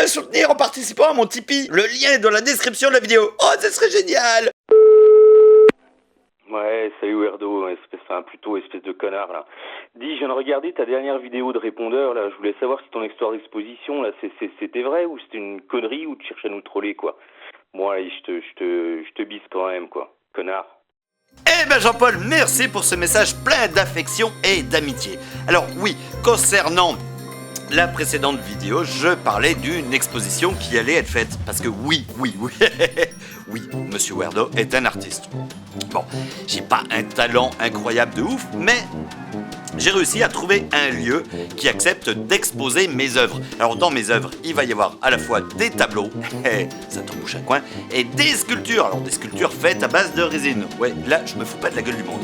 soutenir en participant à mon Tipeee. Le lien est dans la description de la vidéo. Oh, ce serait génial! Ouais, salut Werdo, espèce de connard là. Dis, je viens de regarder ta dernière vidéo de répondeur là, je voulais savoir si ton histoire d'exposition là, c'était vrai ou c'était une connerie ou tu cherches à nous troller quoi. Bon allez, je te bise quand même quoi, connard. Eh ben Jean-Paul, merci pour ce message plein d'affection et d'amitié. Alors oui, concernant la précédente vidéo, je parlais d'une exposition qui allait être faite. Parce que oui, oui, Monsieur Werdo est un artiste. Bon, j'ai pas un talent incroyable de ouf, mais j'ai réussi à trouver un lieu qui accepte d'exposer mes œuvres. Alors dans mes œuvres, il va y avoir à la fois des tableaux, ça te bouche un coin, et des sculptures. Alors des sculptures faites à base de résine. Ouais, là je me fous pas de la gueule du monde.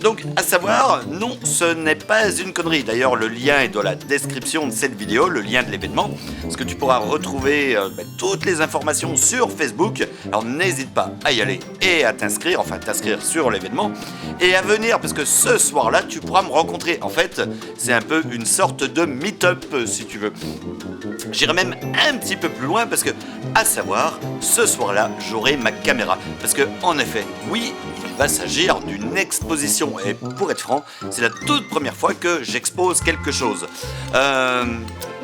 Donc, à savoir, non, ce n'est pas une connerie. D'ailleurs, le lien est dans la description de cette vidéo, le lien de l'événement, parce que tu pourras retrouver toutes les informations sur Facebook. Alors, n'hésite pas à y aller et à t'inscrire sur l'événement et à venir, parce que ce soir-là, tu pourras me rencontrer. En fait, c'est un peu une sorte de meet-up, si tu veux. J'irai même un petit peu plus loin, parce que, à savoir, ce soir-là, j'aurai ma caméra. Parce que, en effet, oui, il va s'agir d'une exposition et pour être franc, c'est la toute première fois que j'expose quelque chose.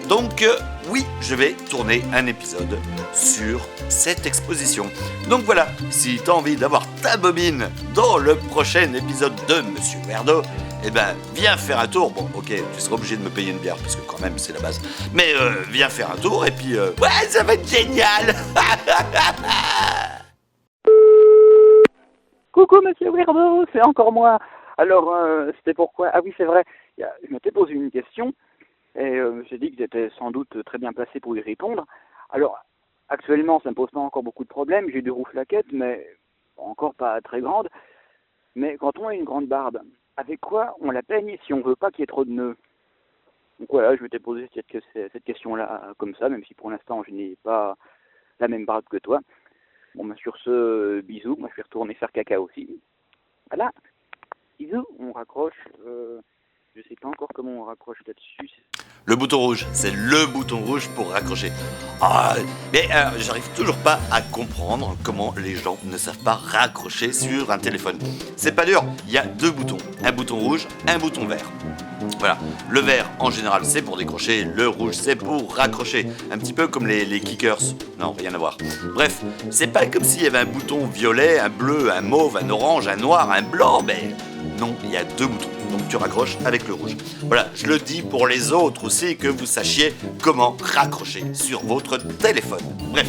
Donc oui, je vais tourner un épisode sur cette exposition. Donc voilà, si tu as envie d'avoir ta bobine dans le prochain épisode de Monsieur Werdo, eh ben viens faire un tour. Bon ok, tu seras obligé de me payer une bière parce que quand même c'est la base. Mais viens faire un tour et puis ouais, ça va être génial. Coucou Monsieur Werdo, c'est encore moi. Alors, c'était pourquoi? Ah oui, c'est vrai, je m'étais posé une question et je me suis dit que j'étais sans doute très bien placé pour y répondre. Alors, actuellement, ça ne me pose pas encore beaucoup de problèmes, j'ai des rouflaquettes, mais encore pas très grandes. Mais quand on a une grande barbe, avec quoi on la peigne si on veut pas qu'il y ait trop de nœuds? Donc voilà, je m'étais posé cette question-là comme ça, même si pour l'instant je n'ai pas la même barbe que toi. Bon, ben sur ce, bisous, moi je vais retourner faire caca aussi. Voilà, bisous, on raccroche, je sais pas encore comment on raccroche là-dessus. Le bouton rouge, c'est le bouton rouge pour raccrocher. Ah, mais j'arrive toujours pas à comprendre comment les gens ne savent pas raccrocher sur un téléphone. C'est pas dur, il y a deux boutons, un bouton rouge, un bouton vert. Voilà, le vert en général c'est pour décrocher, le rouge c'est pour raccrocher, un petit peu comme les kickers, non rien à voir. Bref, c'est pas comme s'il y avait un bouton violet, un bleu, un mauve, un orange, un noir, un blanc, mais non, il y a deux boutons, donc tu raccroches avec le rouge. Voilà, je le dis pour les autres aussi, que vous sachiez comment raccrocher sur votre téléphone. Bref.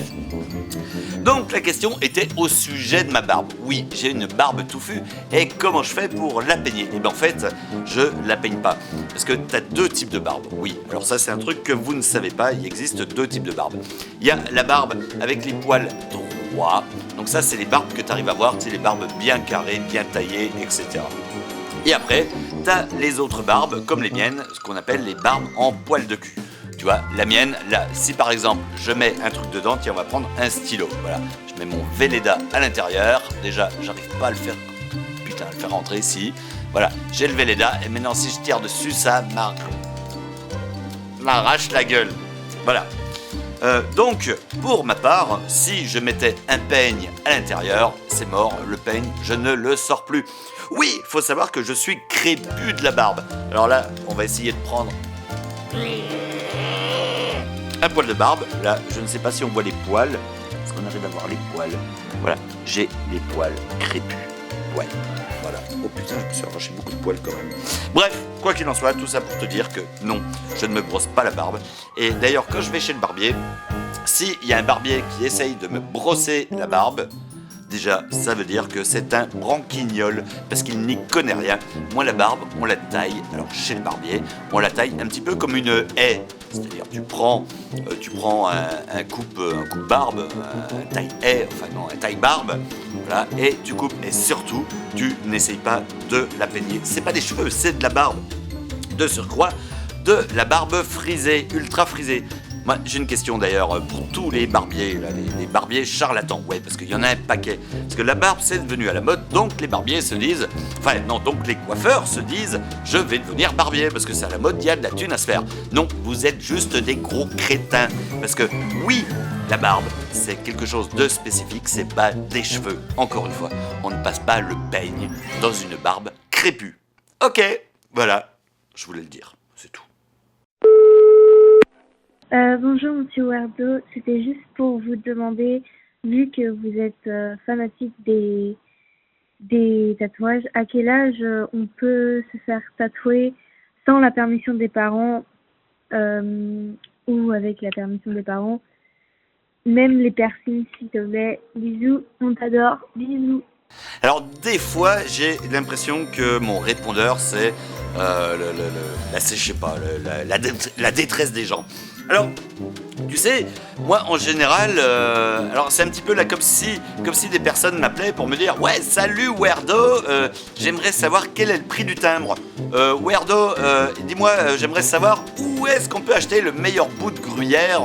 Donc la question était au sujet de ma barbe. Oui, j'ai une barbe touffue et comment je fais pour la peigner? Et bien en fait, je la peigne pas. Parce que tu as deux types de barbe. Oui, alors ça c'est un truc que vous ne savez pas, il existe deux types de barbe. Il y a la barbe avec les poils droits. Donc ça c'est les barbes que tu arrives à voir, tu sais, les barbes bien carrées, bien taillées, etc. Et après, tu as les autres barbes, comme les miennes, ce qu'on appelle les barbes en poil de cul. Tu vois, la mienne, là, si par exemple je mets un truc dedans, tiens, on va prendre un stylo. Voilà, je mets mon Velleda à l'intérieur. Déjà, j'arrive pas à le faire. Putain, à le faire rentrer ici. Voilà, j'ai le Velleda et maintenant si je tire dessus, ça m'arrache la gueule. Voilà. Donc, pour ma part, si je mettais un peigne à l'intérieur, c'est mort, le peigne, je ne le sors plus. Oui, faut savoir que je suis crépu de la barbe. Alors là, on va essayer de prendre un poil de barbe. Là, je ne sais pas si on voit les poils. Est-ce qu'on arrive à voir les poils? Voilà, j'ai les poils crépus. Ouais, voilà. Oh putain, je me suis arraché beaucoup de poils quand même. Bref, quoi qu'il en soit, tout ça pour te dire que non, je ne me brosse pas la barbe. Et d'ailleurs, quand je vais chez le barbier, s'il y a un barbier qui essaye de me brosser la barbe, déjà, ça veut dire que c'est un branquignol, parce qu'il n'y connaît rien. Moi, la barbe, on la taille, alors chez le barbier, on la taille un petit peu comme une haie. C'est-à-dire, tu prends un coupe barbe, un taille haie, enfin non, un taille barbe, voilà, et tu coupes. Et surtout, tu n'essayes pas de la peigner. C'est pas des cheveux, c'est de la barbe. De surcroît, de la barbe frisée, ultra frisée. Moi, j'ai une question d'ailleurs pour tous les barbiers, là, les barbiers charlatans. Ouais, parce qu'il y en a un paquet. Parce que la barbe, c'est devenu à la mode, donc les barbiers se disent... Enfin, non, donc les coiffeurs se disent « Je vais devenir barbier, parce que c'est à la mode, il y a de la thune à se faire. » Non, vous êtes juste des gros crétins. Parce que, oui, la barbe, c'est quelque chose de spécifique, c'est pas des cheveux. Encore une fois, on ne passe pas le peigne dans une barbe crépue. Ok, voilà, je voulais le dire, c'est tout. Bonjour Monsieur Werdo, c'était juste pour vous demander, vu que vous êtes fanatique des tatouages, à quel âge on peut se faire tatouer sans la permission des parents ou avec la permission des parents, même les piercings s'il te plaît. Bisous, on t'adore, bisous. Alors des fois, j'ai l'impression que mon répondeur, c'est la détresse des gens. Alors, tu sais, moi en général, alors c'est un petit peu là comme si des personnes m'appelaient pour me dire « Ouais, salut Werdo, j'aimerais savoir quel est le prix du timbre. Werdo, dis-moi, j'aimerais savoir où est-ce qu'on peut acheter le meilleur bout de gruyère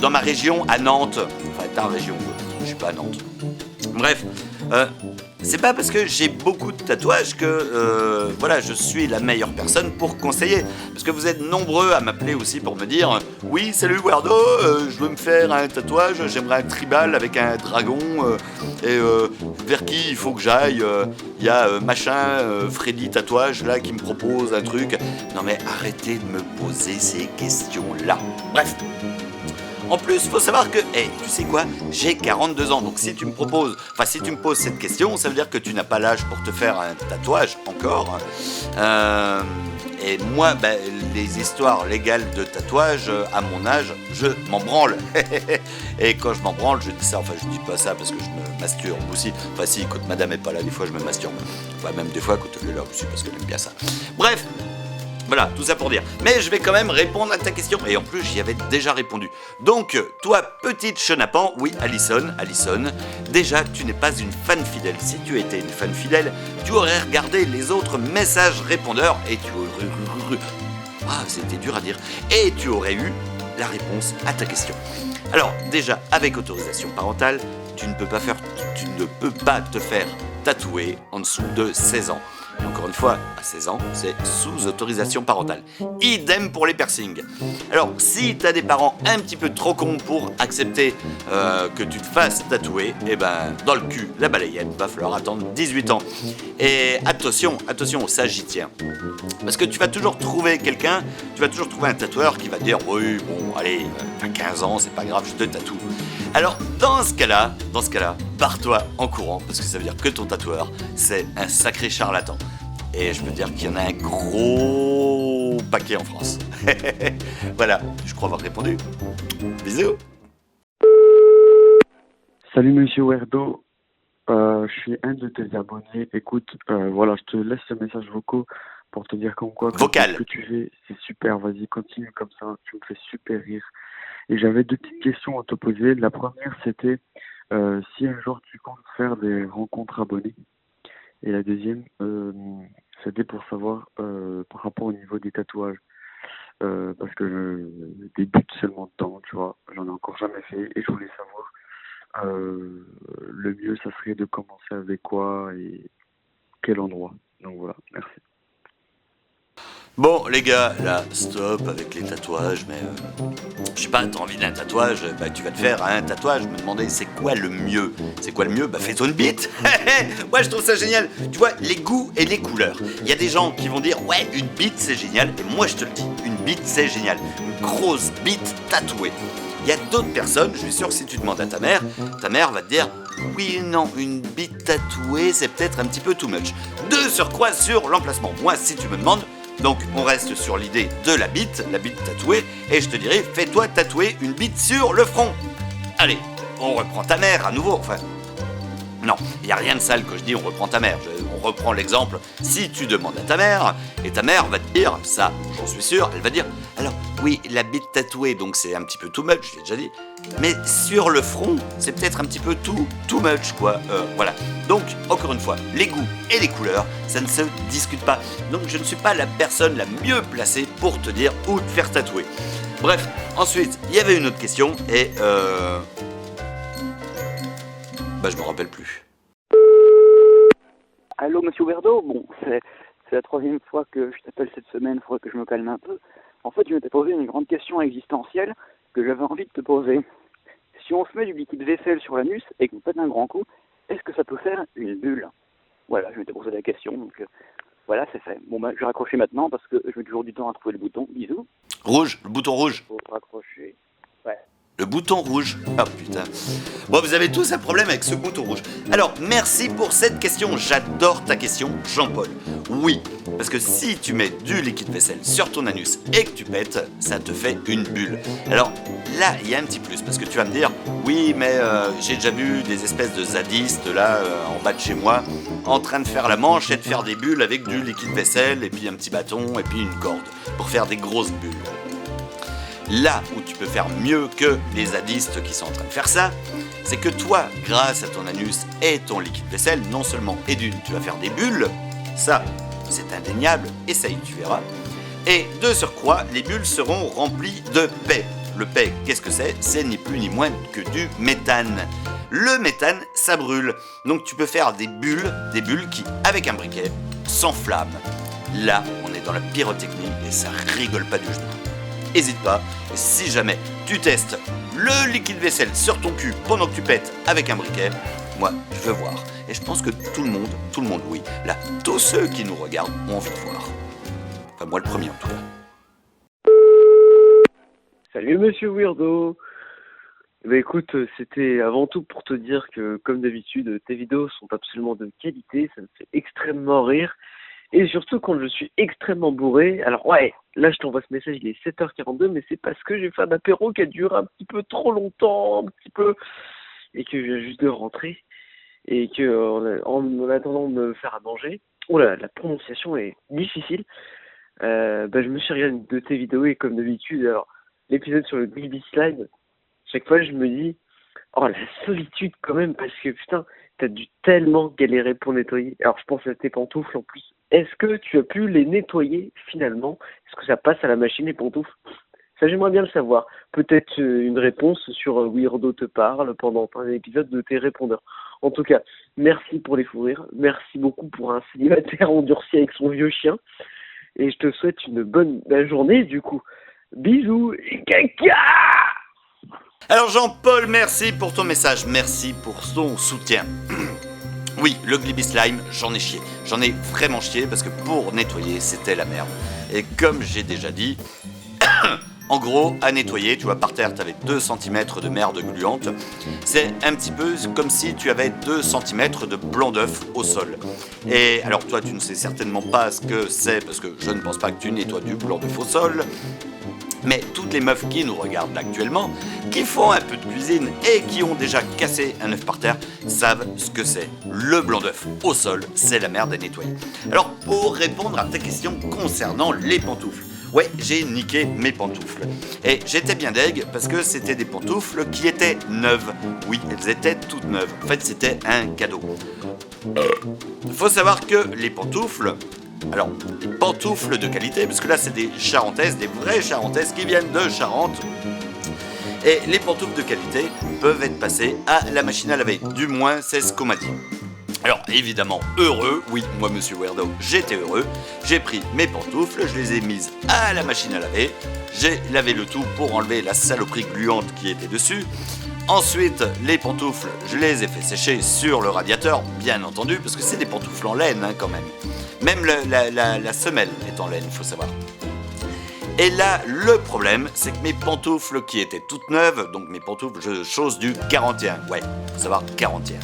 dans ma région à Nantes. » Enfin, ta région, je suis pas à Nantes. Bref, c'est pas parce que j'ai beaucoup de tatouages que voilà, je suis la meilleure personne pour conseiller. Parce que vous êtes nombreux à m'appeler aussi pour me dire « Oui, salut Werdo, je veux me faire un tatouage, j'aimerais un tribal avec un dragon, et vers qui il faut que j'aille. Il y a Freddy Tatouage là qui me propose un truc. » Non mais arrêtez de me poser ces questions-là. Bref. En plus, faut savoir que, tu sais quoi, j'ai 42 ans, donc si tu me poses cette question, ça veut dire que tu n'as pas l'âge pour te faire un tatouage encore. Et moi, les histoires légales de tatouage, à mon âge, je m'en branle. Et quand je m'en branle, je dis ça, enfin je dis pas ça parce que je me masturbe aussi. Enfin si, quand madame est pas là, des fois je me masturbe. Enfin même des fois quand elle est là aussi parce qu'elle aime bien ça. Bref. Voilà, tout ça pour dire. Mais je vais quand même répondre à ta question. Et en plus, j'y avais déjà répondu. Donc, toi, petite chenapan, oui, Alison, déjà, tu n'es pas une fan fidèle. Si tu étais une fan fidèle, tu aurais regardé les autres messages répondeurs et tu aurais... Ah, c'était dur à dire. Et tu aurais eu la réponse à ta question. Alors, déjà, avec autorisation parentale, tu ne peux pas te faire tatouer en dessous de 16 ans. Et encore une fois, à 16 ans, c'est sous autorisation parentale. Idem pour les piercings. Alors, si t'as des parents un petit peu trop cons pour accepter que tu te fasses tatouer, dans le cul, la balayette, va falloir attendre 18 ans. Et attention, ça j'y tiens. Parce que tu vas toujours trouver un tatoueur qui va te dire « Oui, bon, allez, t'as 15 ans, c'est pas grave, je te tatoue. » Alors, dans ce cas-là, barre-toi en courant, parce que ça veut dire que ton tatoueur, c'est un sacré charlatan. Et je peux te dire qu'il y en a un gros paquet en France. Voilà, je crois avoir répondu. Bisous. Salut Monsieur Werdo, je suis un de tes abonnés. Écoute, voilà, je te laisse ce message vocal pour te dire comme quoi vocal. Ce que tu fais, c'est super. Vas-y, continue comme ça, tu me fais super rire. Et j'avais deux petites questions à te poser. La première, c'était si un jour tu comptes faire des rencontres abonnés. Et la deuxième, c'était pour savoir par rapport au niveau des tatouages. Parce que je débute seulement dedans, tu vois. J'en ai encore jamais fait. Et je voulais savoir le mieux, ça serait de commencer avec quoi et quel endroit. Donc voilà, merci. Bon les gars, là, stop avec les tatouages, mais je sais pas, t'as envie d'un tatouage, tu vas te faire un tatouage. Je me demandais c'est quoi le mieux. Fais-toi une bite. Moi je trouve ça génial. Tu vois, les goûts et les couleurs. Il y a des gens qui vont dire ouais, une bite c'est génial, et moi je te le dis, une bite c'est génial. Une grosse bite tatouée. Il y a d'autres personnes, je suis sûr que si tu demandes à ta mère va te dire oui, non, une bite tatouée c'est peut-être un petit peu too much. De surcroît sur l'emplacement. Moi si tu me demandes, donc on reste sur l'idée de la bite tatouée, et je te dirais, fais-toi tatouer une bite sur le front. Allez, on reprend ta mère à nouveau, enfin... Non, il n'y a rien de sale que je dis, on reprend ta mère. On reprend l'exemple, si tu demandes à ta mère, et ta mère va te dire, ça, j'en suis sûr, elle va dire, alors, oui, la bite tatouée, donc c'est un petit peu too much, je l'ai déjà dit, mais sur le front, c'est peut-être un petit peu too much, quoi. Voilà. Donc, encore une fois, les goûts et les couleurs, ça ne se discute pas. Donc, je ne suis pas la personne la mieux placée pour te dire où te faire tatouer. Bref, ensuite, il y avait une autre question et je me rappelle plus. Allô, monsieur Werdo? Bon, c'est la troisième fois que je t'appelle cette semaine, il faudrait que je me calme un peu. En fait, je m'étais posé une grande question existentielle que j'avais envie de te poser. Si on se met du liquide vaisselle sur l'anus et qu'on pète un grand coup, est-ce que ça peut faire une bulle? Voilà, je m'étais posé la question, donc voilà, c'est fait. Bon, je vais raccrocher maintenant parce que je mets toujours du temps à trouver le bouton. Bisous. Rouge, le bouton rouge. Faut raccrocher. Ouais. Le bouton rouge. Ah putain. Bon, vous avez tous un problème avec ce bouton rouge. Alors, merci pour cette question. J'adore ta question, Jean-Paul. Oui, parce que si tu mets du liquide vaisselle sur ton anus et que tu pètes, ça te fait une bulle. Alors là, il y a un petit plus, parce que tu vas me dire, oui, mais j'ai déjà vu des espèces de zadistes là, en bas de chez moi, en train de faire la manche et de faire des bulles avec du liquide vaisselle, et puis un petit bâton, et puis une corde, pour faire des grosses bulles. Là où tu peux faire mieux que les zadistes qui sont en train de faire ça, c'est que toi, grâce à ton anus et ton liquide vaisselle, non seulement et d'une, tu vas faire des bulles, ça, c'est indéniable, essaye, tu verras. Et de surcroît, les bulles seront remplies de paix. Le paix, qu'est-ce que c'est? C'est ni plus ni moins que du méthane. Le méthane, ça brûle. Donc tu peux faire des bulles qui, avec un briquet, s'enflamment. Là, on est dans la pyrotechnie et ça rigole pas du genou. Hésite pas, et si jamais tu testes le liquide vaisselle sur ton cul pendant que tu pètes avec un briquet, moi je veux voir. Et je pense que tout le monde, oui. Là, tous ceux qui nous regardent ont envie de voir. Enfin, moi le premier en tout cas. Salut Monsieur Weirdo. Écoute, c'était avant tout pour te dire que, comme d'habitude, tes vidéos sont absolument de qualité, ça me fait extrêmement rire. Et surtout quand je suis extrêmement bourré. Alors ouais, là je t'envoie ce message, il est 7h42, mais c'est parce que j'ai fait un apéro qui a duré un petit peu trop longtemps, et que je viens juste de rentrer, et que en attendant de me faire à manger, la prononciation est difficile, je me suis regardé de tes vidéos, et comme d'habitude, alors l'épisode sur le Glibby Slime, chaque fois je me dis, oh la solitude quand même, parce que putain, t'as dû tellement galérer pour nettoyer. Alors je pense à tes pantoufles en plus. Est-ce que tu as pu les nettoyer finalement? Est-ce que ça passe à la machine les pantoufles? Ça j'aimerais bien le savoir. Peut-être une réponse sur Weirdo te parle pendant un épisode de tes répondeurs. En tout cas, merci pour les fous rires. Merci beaucoup pour un célibataire endurci avec son vieux chien. Et je te souhaite une bonne journée du coup. Bisous et caca! Alors Jean-Paul, merci pour ton message, merci pour ton soutien. Oui, le Glibby Slime, j'en ai chié. J'en ai vraiment chié parce que pour nettoyer, c'était la merde. Et comme j'ai déjà dit, en gros, à nettoyer, tu vois, par terre, tu avais 2 cm de merde gluante. C'est un petit peu comme si tu avais 2 cm de blanc d'œuf au sol. Et alors toi, tu ne sais certainement pas ce que c'est parce que je ne pense pas que tu nettoies du blanc d'œuf au sol. Mais toutes les meufs qui nous regardent actuellement, qui font un peu de cuisine et qui ont déjà cassé un œuf par terre, savent ce que c'est. Le blanc d'œuf au sol, c'est la merde à nettoyer. Alors, pour répondre à ta question concernant les pantoufles, ouais, j'ai niqué mes pantoufles. Et j'étais bien deg parce que c'était des pantoufles qui étaient neuves. Oui, elles étaient toutes neuves. En fait, c'était un cadeau. Faut savoir que les pantoufles, alors, des pantoufles de qualité, parce que là c'est des charentaises, des vraies charentaises qui viennent de Charente. Et les pantoufles de qualité peuvent être passées à la machine à laver, du moins c'est ce qu'on m'a dit. Alors évidemment heureux, oui moi monsieur Weirdo j'étais heureux, j'ai pris mes pantoufles, je les ai mises à la machine à laver, j'ai lavé le tout pour enlever la saloperie gluante qui était dessus. Ensuite, les pantoufles, je les ai fait sécher sur le radiateur, bien entendu, parce que c'est des pantoufles en laine quand même. Même la semelle est en laine, il faut savoir. Et là, le problème, c'est que mes pantoufles qui étaient toutes neuves, donc mes pantoufles, chose du 41, ouais, faut savoir 41.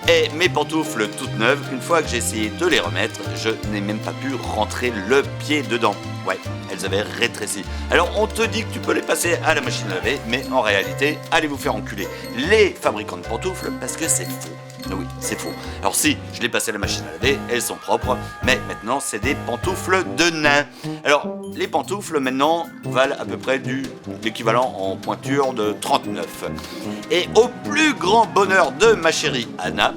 Et mes pantoufles toutes neuves, une fois que j'ai essayé de les remettre, je n'ai même pas pu rentrer le pied dedans. Ouais, elles avaient rétréci. Alors on te dit que tu peux les passer à la machine à laver, mais en réalité, allez vous faire enculer les fabricants de pantoufles parce que c'est faux. Oui, c'est faux. Alors si, je l'ai passé à la machine à laver, elles sont propres, mais maintenant c'est des pantoufles de nain. Alors, les pantoufles maintenant valent à peu près l'équivalent en pointure de 39. Et au plus grand bonheur de ma chérie Anna,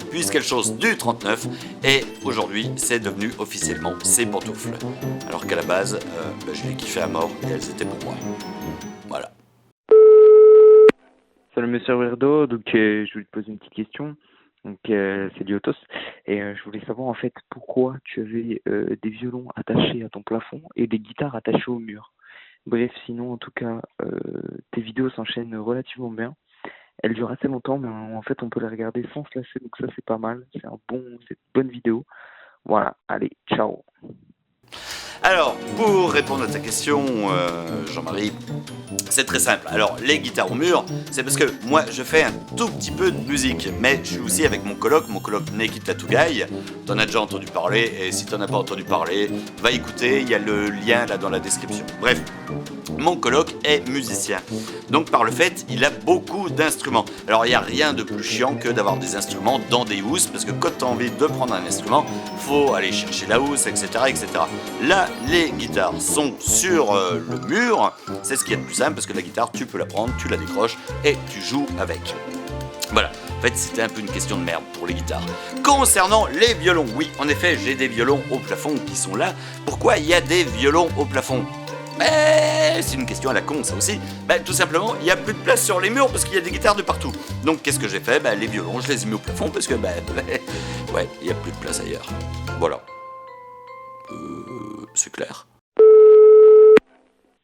puisqu'elle chose du 39 et aujourd'hui c'est devenu officiellement ses pantoufles. Alors qu'à la base, je les kiffais à mort et elles étaient pour moi. Voilà. Salut Monsieur Weirdo, donc je voulais te poser une petite question. Donc c'est Lyotos et je voulais savoir en fait pourquoi tu avais des violons attachés à ton plafond et des guitares attachées au mur. Bref, sinon en tout cas tes vidéos s'enchaînent relativement bien. Elles durent assez longtemps, mais en fait on peut les regarder sans se lasser, donc ça c'est pas mal. C'est une bonne vidéo. Voilà, allez, ciao. Alors, pour répondre à ta question, Jean-Marie, c'est très simple. Alors, les guitares au mur, c'est parce que moi, je fais un tout petit peu de musique, mais je suis aussi avec mon coloc Naked Tattoo Guy. T'en as déjà entendu parler, et si t'en as pas entendu parler, va écouter, il y a le lien là dans la description. Bref, mon coloc est musicien. Donc, par le fait, il a beaucoup d'instruments. Alors, il n'y a rien de plus chiant que d'avoir des instruments dans des housses, parce que quand t'as envie de prendre un instrument, faut aller chercher la housse, etc., etc. Là, les guitares sont sur le mur, c'est ce qui est le plus simple parce que la guitare tu peux la prendre, tu la décroches et tu joues avec. Voilà, en fait c'était un peu une question de merde pour les guitares. Concernant les violons, oui en effet j'ai des violons au plafond qui sont là. Pourquoi il y a des violons au plafond ? C'est une question à la con ça aussi. Tout simplement il n'y a plus de place sur les murs parce qu'il y a des guitares de partout. Donc qu'est-ce que j'ai fait ? Les violons je les ai mis au plafond parce que ouais il n'y a plus de place ailleurs. Voilà. C'est clair.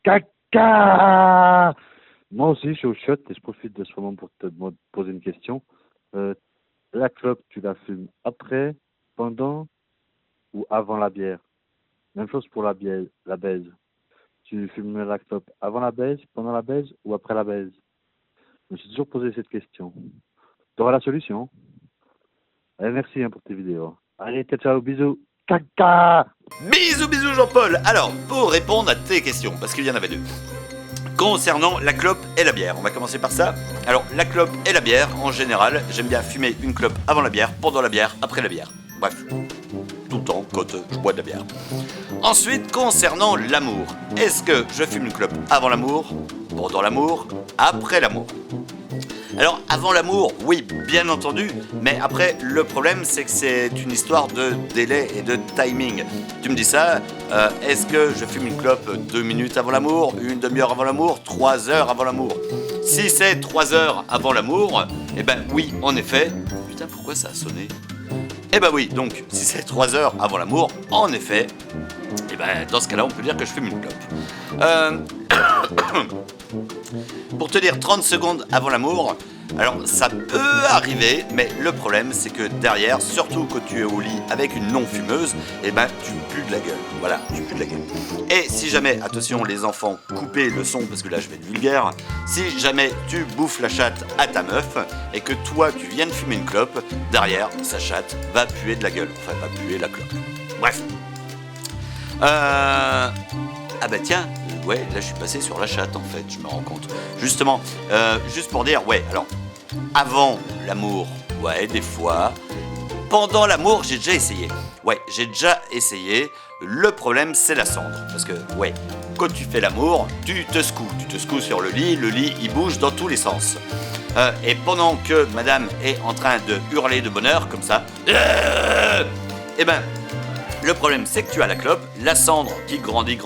Caca. Moi aussi, je suis au shot et je profite de ce moment pour te poser une question. La clope, tu la fumes après, pendant ou avant la bière? Même chose pour la baise. Tu fumes la clope avant la baise, pendant la baise ou après la baise? Je me suis toujours posé cette question. Tu auras la solution. Allez, merci pour tes vidéos. Allez, ciao, bisous. Caca. Bisous Jean-Paul. Alors, pour répondre à tes questions, parce qu'il y en avait deux. Concernant la clope et la bière, on va commencer par ça. Alors, la clope et la bière, en général, j'aime bien fumer une clope avant la bière, pendant la bière, après la bière. Bref, tout le temps quand je bois de la bière. Ensuite, concernant l'amour, est-ce que je fume une clope avant l'amour, pendant l'amour, après l'amour? Alors, avant l'amour, oui, bien entendu, mais après, le problème, c'est que c'est une histoire de délai et de timing. Tu me dis ça, est-ce que je fume une clope 2 minutes avant l'amour, une demi-heure avant l'amour, 3 heures avant l'amour? Si c'est 3 heures avant l'amour, oui, en effet. Putain, pourquoi ça a sonné? Oui, donc, si c'est 3 heures avant l'amour, en effet, dans ce cas-là, on peut dire que je fume une clope. Pour te dire 30 secondes avant l'amour, alors ça peut arriver, mais le problème c'est que derrière, surtout quand tu es au lit avec une non-fumeuse, tu pues de la gueule. Voilà, tu pues de la gueule. Et si jamais, attention les enfants, coupez le son parce que là je vais être vulgaire, si jamais tu bouffes la chatte à ta meuf et que toi tu viens de fumer une clope, derrière sa chatte va puer de la gueule, enfin va puer la clope. Bref. Tiens, ouais, là je suis passé sur la chatte en fait, je me rends compte. Justement, juste pour dire, ouais, alors, avant l'amour, ouais, des fois. Pendant l'amour, j'ai déjà essayé. Ouais, j'ai déjà essayé. Le problème, c'est la cendre. Parce que, ouais, quand tu fais l'amour, tu te secoues sur le lit il bouge dans tous les sens. Et pendant que madame est en train de hurler de bonheur, comme ça, le problème, c'est que tu as la clope, la cendre qui grandit.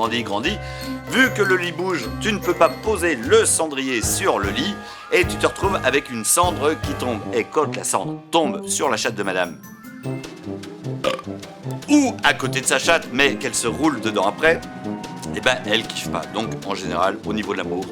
Vu que le lit bouge, tu ne peux pas poser le cendrier sur le lit et tu te retrouves avec une cendre qui tombe. Et quand la cendre tombe sur la chatte de madame, ou à côté de sa chatte, mais qu'elle se roule dedans après, elle kiffe pas. Donc, en général, au niveau de l'amour,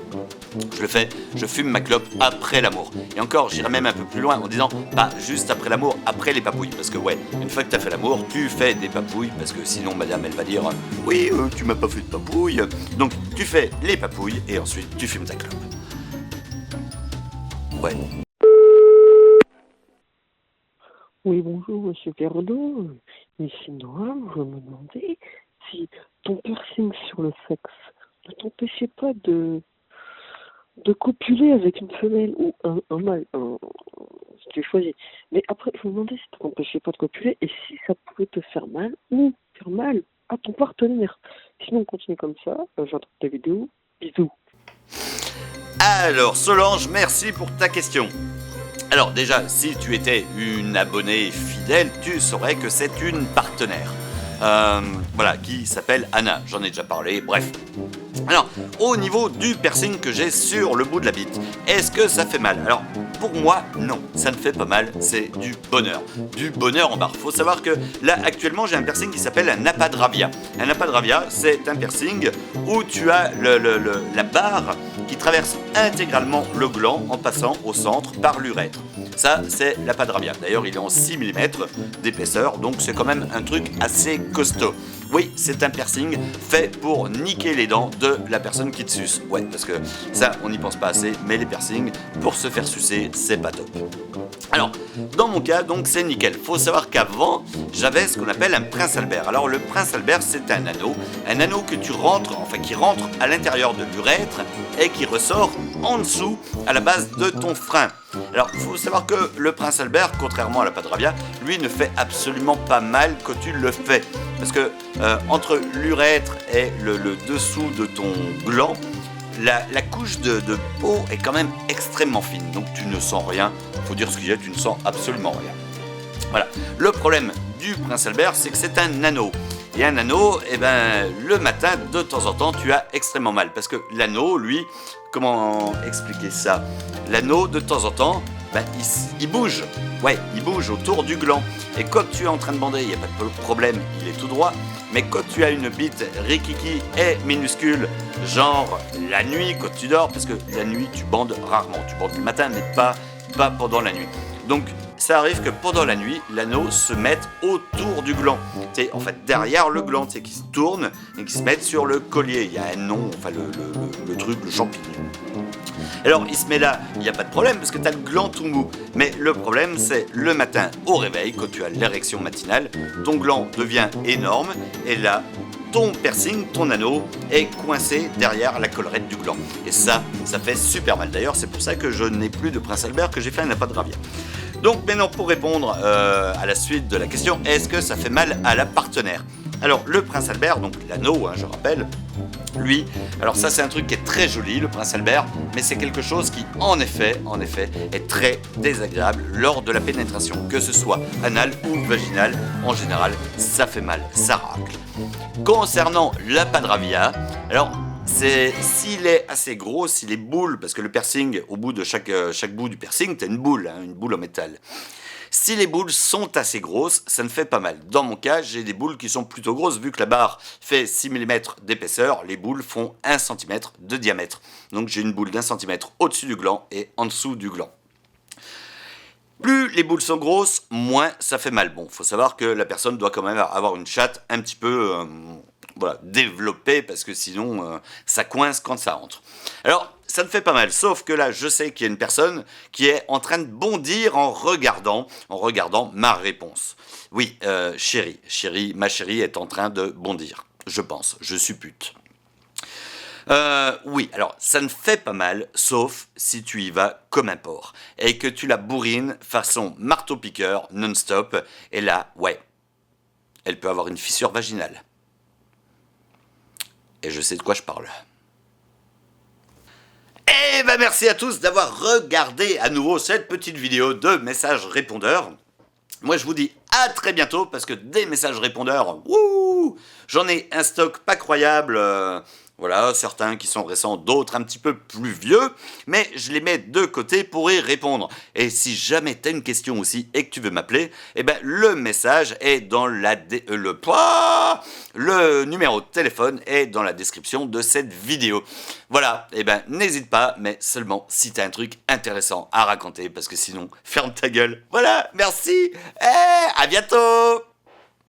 je fume ma clope après l'amour. Et encore, j'irai même un peu plus loin en disant, pas juste après l'amour, après les papouilles. Parce que ouais, une fois que t'as fait l'amour, tu fais des papouilles, parce que sinon madame, elle va dire, oui, tu m'as pas fait de papouilles. Donc, tu fais les papouilles et ensuite, tu fumes ta clope. Ouais. Oui, bonjour, monsieur Gardo. Ici Noam, je me demandais si ton piercing sur le sexe ne t'empêchait pas de copuler avec une femelle ou un mâle, si tu choisis. Mais après, je me demandais si ça t'empêchait pas de copuler et si ça pouvait te faire mal ou faire mal à ton partenaire. Sinon, continue comme ça, j'attends ta vidéo. Bisous. Alors, Solange, merci pour ta question. Alors déjà, si tu étais une abonnée fidèle, tu saurais que c'est une partenaire. Voilà, qui s'appelle Anna, j'en ai déjà parlé, bref. Alors, au niveau du piercing que j'ai sur le bout de la bite, est-ce que ça fait mal? Alors, pour moi, non, ça ne fait pas mal, c'est du bonheur. Du bonheur en barre. Faut savoir que là, actuellement, j'ai un piercing qui s'appelle un apadravia. Un apadravia, c'est un piercing où tu as la barre qui traverse intégralement le gland en passant au centre par l'urètre. Ça, c'est l'apadravia. D'ailleurs, il est en 6 mm d'épaisseur, donc c'est quand même un truc assez costaud. Oui, c'est un piercing fait pour niquer les dents de la personne qui te suce. Ouais, parce que ça, on n'y pense pas assez, mais les piercings, pour se faire sucer, c'est pas top. Alors, dans mon cas, donc, c'est nickel. Faut savoir qu'avant, j'avais ce qu'on appelle un Prince Albert. Alors, le Prince Albert, c'est un anneau que tu rentres, enfin, qui rentre à l'intérieur de l'urètre et qui ressort en dessous, à la base de ton frein. Alors, il faut savoir que le Prince Albert, contrairement à la Padravia, lui ne fait absolument pas mal quand tu le fais. Parce que entre l'urètre et le dessous de ton gland, la couche de peau est quand même extrêmement fine. Donc tu ne sens rien. Faut dire ce qu'il y a, tu ne sens absolument rien. Voilà. Le problème du Prince Albert, c'est que c'est un anneau. Et un anneau, eh ben, le matin, de temps en temps, tu as extrêmement mal. Parce que l'anneau, lui, comment expliquer ça? L'anneau, de temps en temps, ben, il bouge. Ouais, il bouge autour du gland. Et quand tu es en train de bander, il n'y a pas de problème, il est tout droit. Mais quand tu as une bite rikiki et minuscule, genre la nuit quand tu dors, parce que la nuit tu bandes rarement, tu bandes le matin mais pas pendant la nuit. Donc ça arrive que pendant la nuit, l'anneau se mette autour du gland. C'est en fait derrière le gland, c'est qui se tourne et qui se mette sur le collier. Il y a un nom, enfin le truc, le champignon. Alors il se met là, il n'y a pas de problème parce que tu as le gland tout mou. Mais le problème c'est le matin au réveil, quand tu as l'érection matinale, ton gland devient énorme et là, ton piercing, ton anneau est coincé derrière la collerette du gland. Et ça fait super mal. D'ailleurs c'est pour ça que je n'ai plus de Prince Albert, que j'ai fait un apadravia. Donc maintenant pour répondre à la suite de la question, est-ce que ça fait mal à la partenaire? Alors le Prince Albert, donc l'anneau, je rappelle, lui, alors ça c'est un truc qui est très joli, le Prince Albert, mais c'est quelque chose qui en effet est très désagréable lors de la pénétration, que ce soit anal ou vaginal, en général ça fait mal, ça racle. Concernant l'apadravia, alors s'il est assez gros, s'il est boule, parce que le piercing, au bout de chaque bout du piercing, t'as une boule en métal. Si les boules sont assez grosses, ça ne fait pas mal. Dans mon cas, j'ai des boules qui sont plutôt grosses. Vu que la barre fait 6 mm d'épaisseur, les boules font 1 cm de diamètre. Donc j'ai une boule d'1 cm au-dessus du gland et en dessous du gland. Plus les boules sont grosses, moins ça fait mal. Bon, faut savoir que la personne doit quand même avoir une chatte un petit peu développée parce que sinon ça coince quand ça entre. Alors, ça ne fait pas mal, sauf que là, je sais qu'il y a une personne qui est en train de bondir en regardant ma réponse. Oui, chérie, ma chérie est en train de bondir, je pense, je suppute. Oui, alors ça ne fait pas mal, sauf si tu y vas comme un porc et que tu la bourrines façon marteau-piqueur non-stop. Et là, ouais, elle peut avoir une fissure vaginale. Et je sais de quoi je parle. Eh ben merci à tous d'avoir regardé à nouveau cette petite vidéo de messages répondeurs. Moi je vous dis à très bientôt parce que des messages répondeurs, j'en ai un stock pas croyable. Voilà, certains qui sont récents, d'autres un petit peu plus vieux, mais je les mets de côté pour y répondre. Et si jamais tu as une question aussi et que tu veux m'appeler, eh ben le message est dans le numéro de téléphone est dans la description de cette vidéo. Voilà, eh ben n'hésite pas, mais seulement si tu as un truc intéressant à raconter, parce que sinon, ferme ta gueule. Voilà, merci, à bientôt.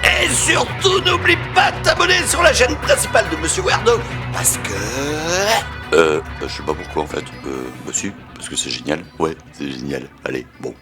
Et surtout, n'oublie pas de t'abonner sur la chaîne principale de Monsieur Weirdo, parce que... je sais pas pourquoi en fait. Si, parce que c'est génial. Ouais, c'est génial. Allez, bon.